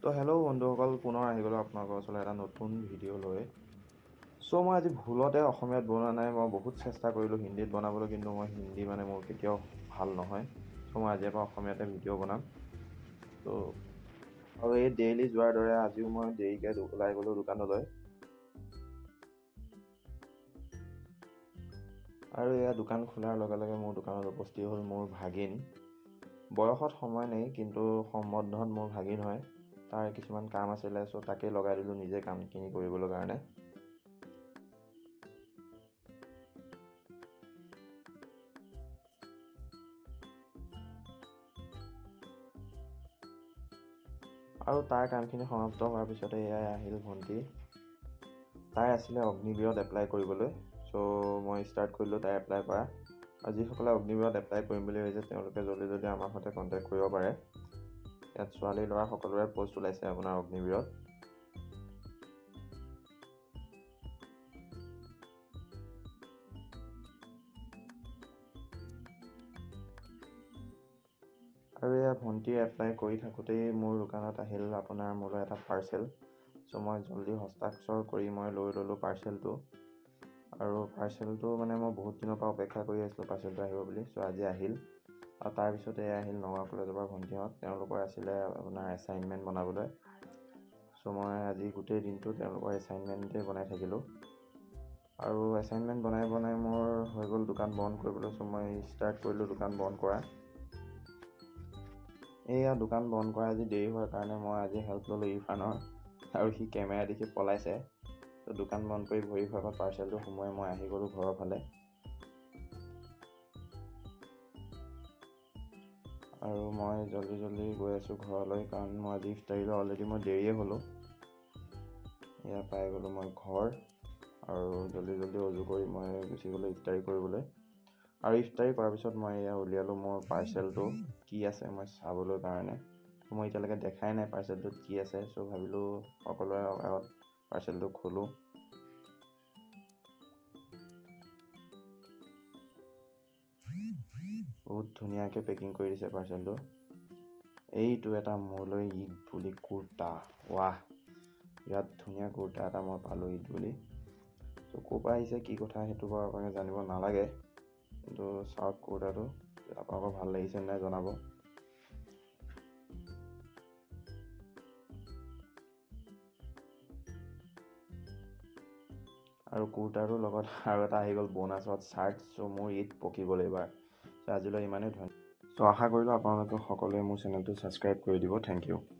তো হেল্ল' বন্ধুসকল, পুনৰ আহি গ'লোঁ আপোনালোকৰ ওচৰলৈ এটা নতুন ভিডিঅ' লৈ। চ' মই আজি ভুলতে অসমীয়াত বনোৱা নাই। মই বহুত চেষ্টা কৰিলোঁ হিন্দীত বনাবলৈ, কিন্তু মই হিন্দী মোৰ কেতিয়াও ভাল নহয়। চ' মই আজিৰ পৰা অসমীয়াতে ভিডিঅ' বনাম। ত' আৰু এই ডেইলি যোৱাৰ দৰে আজিও মই দেৰিকৈ ওলাই গ'লোঁ দোকানলৈ। আৰু এয়া দোকান খোলাৰ লগে লগে মোৰ দোকানত উপস্থিত হ'ল মোৰ ভাগিন। বয়সত সময় নাই, কিন্তু সম্বন্ধত মোৰ ভাগিন হয়। তাৰ কিছুমান কাম আছিলে, চ' তাকেই লগাই দিলোঁ নিজে কামখিনি কৰিবলৈ কাৰণে। আৰু তাৰ কামখিনি সমাপ্ত হোৱাৰ পিছতে এয়াই আহিল ভণ্টি। তাই আছিলে অগ্নিবীৰত এপ্লাই কৰিবলৈ, চ' মই ষ্টাৰ্ট কৰিলোঁ তাই এপ্লাই কৰা। আৰু যিসকলে অগ্নিবীৰত এপ্লাই কৰিম বুলি ভাবিছে তেওঁলোকে জল্দি আমাৰ সৈতে কণ্টেক্ট কৰিব পাৰে। ইয়াত ছোৱালী ল'ৰা সকলোৰে পষ্ট ওলাইছে আপোনাৰ অগ্নিবীৰত। আৰু এয়া ভণ্টি এপ্লাই কৰি থাকোঁতেই মোৰ দোকানত আহিল আপোনাৰ মোলৈ এটা পাৰ্চেল। চ' মই জল্দি হস্তাক্ষৰ কৰি মই লৈ ল'লোঁ পাৰ্চেলটো। আৰু পাৰ্চেলটো মই বহুত দিনৰ পৰা অপেক্ষা কৰি আছিলোঁ পাৰ্চেলটো আহিব বুলি। চ' আজি আহিল। আৰু তাৰপিছতে আহিল নগাঁও কলেজৰ পৰা ভণ্টিহঁত। তেওঁলোকৰ আছিলে আপোনাৰ এছাইনমেণ্ট বনাবলৈ। চ' মই আজি গোটেই দিনটো তেওঁলোকৰ এছাইনমেণ্টেই বনাই থাকিলোঁ। আৰু এছাইনমেণ্ট বনাই মোৰ হৈ গ'ল দোকান বন্ধ কৰিবলৈ। চ' মই ষ্টাৰ্ট কৰিলোঁ দোকান বন্ধ কৰা। এয়া দোকান বন্ধ কৰা আজি দেৰি হোৱাৰ কাৰণে মই আজি হেল্প ল'লোঁ ইৰফানৰ। আৰু সি কেমেৰা দেখি পলাইছে। ত' দোকান বন্ধ কৰি ভৰি ভাগত পাৰ্চেলটো সোমোৱাই মই আহি গ'লোঁ ঘৰৰ ফালে। আৰু মই জল্দি গৈ আছোঁ ঘৰলৈ, কাৰণ মই আজি ইফতাৰীলৈ অলৰেডি মই দেৰিয়ে হ'লোঁ। এয়া পাই গ'লোঁ মই ঘৰ। আৰু জল্দি অজু কৰি মই গুচি গ'লোঁ ইফতাৰী কৰিবলৈ। আৰু ইফতাৰী কৰাৰ পিছত মই এয়া উলিয়ালোঁ মোৰ পাৰ্চেলটো কি আছে মই চাবলৈ কাৰণে। মই এতিয়ালৈকে দেখাই নাই পাৰ্চেলটোত কি আছে। চ' ভাবিলোঁ সকলোৰে আগত পাৰ্চেলটো খোলোঁ। বহুত ধুনীয়াকৈ পেকিং কৰি দিছে পাৰ্চেলটো। এইটো এটা মোলৈ ঈদ বুলি কুৰ্তা। ৱাহ, ইয়াত ধুনীয়া কুৰ্তা এটা মই পালোঁ ঈদ বুলি। চ' ক'ৰ পৰা আহিছে কি কথা সেইটো বাৰু আপোনালোকে জানিব নালাগে, কিন্তু চাওক কুৰ্তাটো আপোনালোকৰ ভাল লাগিছে নাই জনাব। আৰু কুৰ্তাটোৰ লগত আৰু এটা আহি গ'ল বোনাছত চাৰ্ট। চ' মোৰ ঈদ পকি গ'ল এইবাৰ। চ' আজিলৈ ইমানেই ধন্যবাদ। চ' আশা কৰিলোঁ আপোনালোকে সকলোৱে মোৰ চেনেলটো ছাবস্ক্ৰাইব কৰি দিব। Thank U.